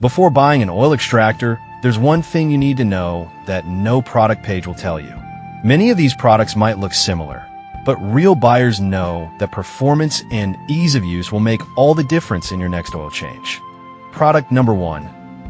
Before buying an oil extractor, there's one thing you need to know that no product page will tell you. Many of these products might look similar, but real buyers know that performance and ease of use will make all the difference in your next oil change. Product number 1.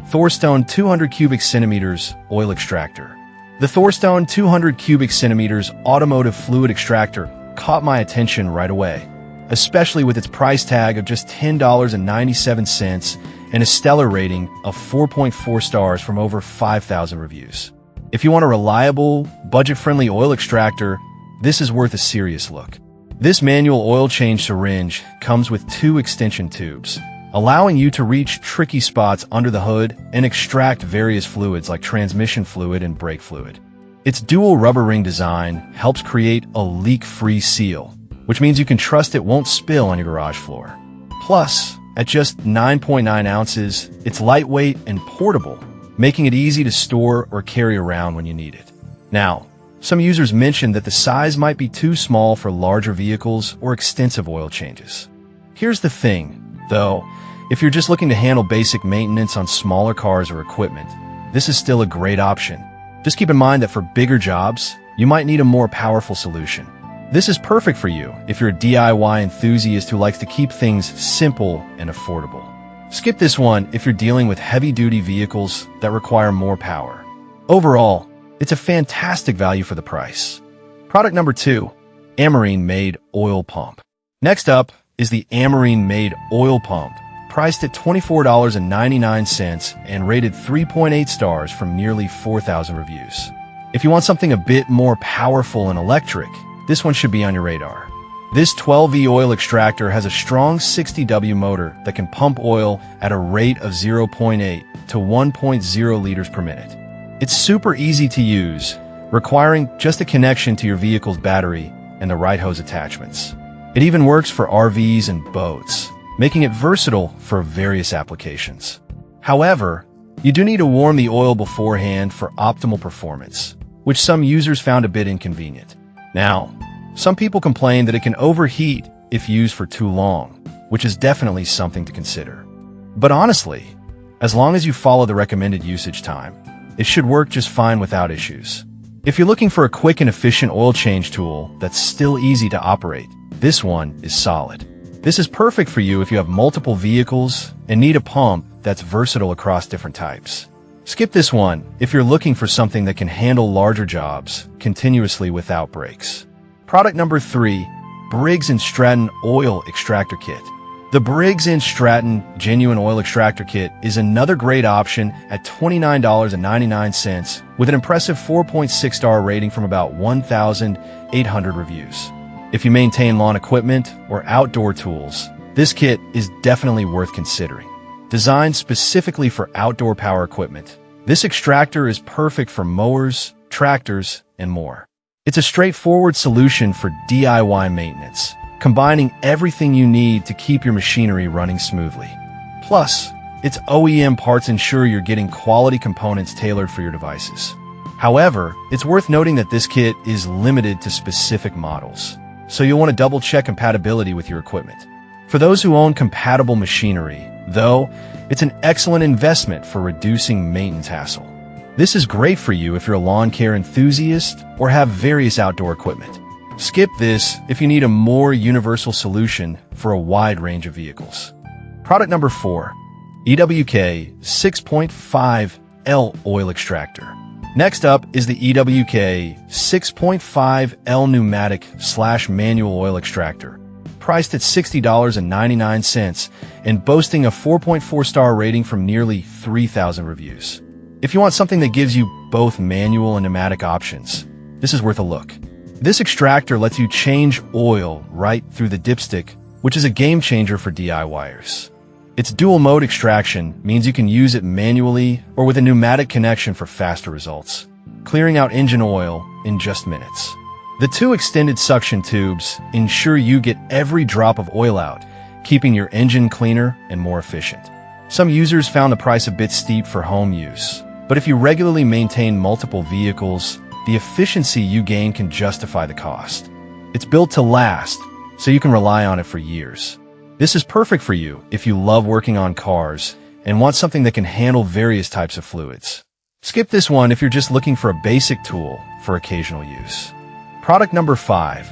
Thorstone 200 cubic centimeters oil extractor. The Thorstone 200 cubic centimeters automotive fluid extractor caught my attention right away, especially with its price tag of just $10.97 and a stellar rating of 4.4 stars from over 5,000 reviews. If you want a reliable, budget-friendly oil extractor, this is worth a serious look. This manual oil change syringe comes with 2 extension tubes, allowing you to reach tricky spots under the hood and extract various fluids like transmission fluid and brake fluid. Its dual rubber ring design helps create a leak-free seal, which means you can trust it won't spill on your garage floor. Plus, at just 9.9 ounces, it's lightweight and portable, making it easy to store or carry around when you need it. Now, some users mentioned that the size might be too small for larger vehicles or extensive oil changes. Here's the thing, though, if you're just looking to handle basic maintenance on smaller cars or equipment, this is still a great option. Just keep in mind that for bigger jobs, you might need a more powerful solution. This is perfect for you if you're a DIY enthusiast who likes to keep things simple and affordable. Skip this one if you're dealing with heavy-duty vehicles that require more power. Overall, it's a fantastic value for the price. Product number 2, Amarine-made oil pump. Next up is the Amarine-made oil pump, priced at $24.99 and rated 3.8 stars from nearly 4,000 reviews. If you want something a bit more powerful and electric, this one should be on your radar. This 12V oil extractor has a strong 60W motor that can pump oil at a rate of 0.8 to 1.0 liters per minute. It's super easy to use, requiring just a connection to your vehicle's battery and the right hose attachments. It even works for RVs and boats, making it versatile for various applications. However, you do need to warm the oil beforehand for optimal performance, which some users found a bit inconvenient. Now, some people complain that it can overheat if used for too long, which is definitely something to consider. But honestly, as long as you follow the recommended usage time, it should work just fine without issues. If you're looking for a quick and efficient oil change tool that's still easy to operate, this one is solid. This is perfect for you if you have multiple vehicles and need a pump that's versatile across different types. Skip this one if you're looking for something that can handle larger jobs continuously without breaks. Product number 3, Briggs & Stratton Oil Extractor Kit. The Briggs & Stratton Genuine Oil Extractor Kit is another great option at $29.99 with an impressive 4.6-star rating from about 1,800 reviews. If you maintain lawn equipment or outdoor tools, this kit is definitely worth considering. Designed specifically for outdoor power equipment, this extractor is perfect for mowers, tractors, and more. It's a straightforward solution for DIY maintenance, combining everything you need to keep your machinery running smoothly. Plus, its OEM parts ensure you're getting quality components tailored for your devices. However, it's worth noting that this kit is limited to specific models, so you'll want to double-check compatibility with your equipment. For those who own compatible machinery, though, it's an excellent investment for reducing maintenance hassle. This is great for you if you're a lawn care enthusiast or have various outdoor equipment. Skip this if you need a more universal solution for a wide range of vehicles. Product number 4, EWK 6.5L Oil Extractor. Next up is the EWK 6.5L Pneumatic/Manual Oil Extractor, priced at $60.99 and boasting a 4.4-star rating from nearly 3,000 reviews. If you want something that gives you both manual and pneumatic options, this is worth a look. This extractor lets you change oil right through the dipstick, which is a game changer for DIYers. Its dual mode extraction means you can use it manually or with a pneumatic connection for faster results, clearing out engine oil in just minutes. The 2 extended suction tubes ensure you get every drop of oil out, keeping your engine cleaner and more efficient. Some users found the price a bit steep for home use, but if you regularly maintain multiple vehicles, the efficiency you gain can justify the cost. It's built to last, so you can rely on it for years. This is perfect for you if you love working on cars and want something that can handle various types of fluids. Skip this one if you're just looking for a basic tool for occasional use. Product number 5.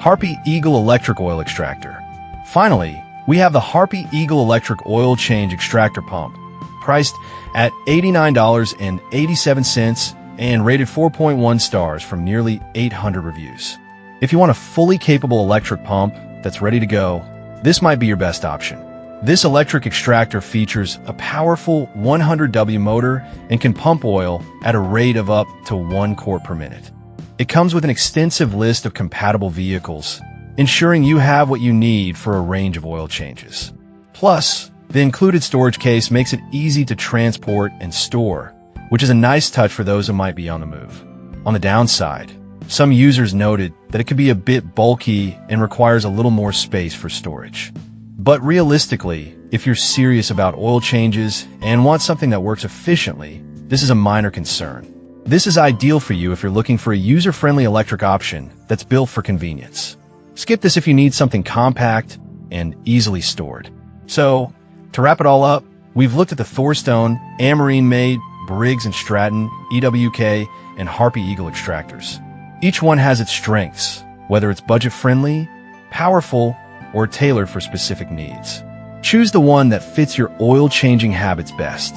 Harpy Eagle Electric Oil Extractor. Finally, we have the Harpy Eagle Electric Oil Change Extractor Pump, priced at $89.87 and rated 4.1 stars from nearly 800 reviews. If you want a fully capable electric pump that's ready to go, this might be your best option. This electric extractor features a powerful 100W motor and can pump oil at a rate of up to 1 quart per minute. It comes with an extensive list of compatible vehicles, ensuring you have what you need for a range of oil changes. Plus, the included storage case makes it easy to transport and store, which is a nice touch for those who might be on the move. On the downside, some users noted that it could be a bit bulky and requires a little more space for storage. But realistically, if you're serious about oil changes and want something that works efficiently, this is a minor concern. This is ideal for you if you're looking for a user-friendly electric option that's built for convenience. Skip this if you need something compact and easily stored. So, to wrap it all up, we've looked at the Thorstone, Amarine-made, Briggs & Stratton, EWK, and Harpy Eagle extractors. Each one has its strengths, whether it's budget-friendly, powerful, or tailored for specific needs. Choose the one that fits your oil-changing habits best.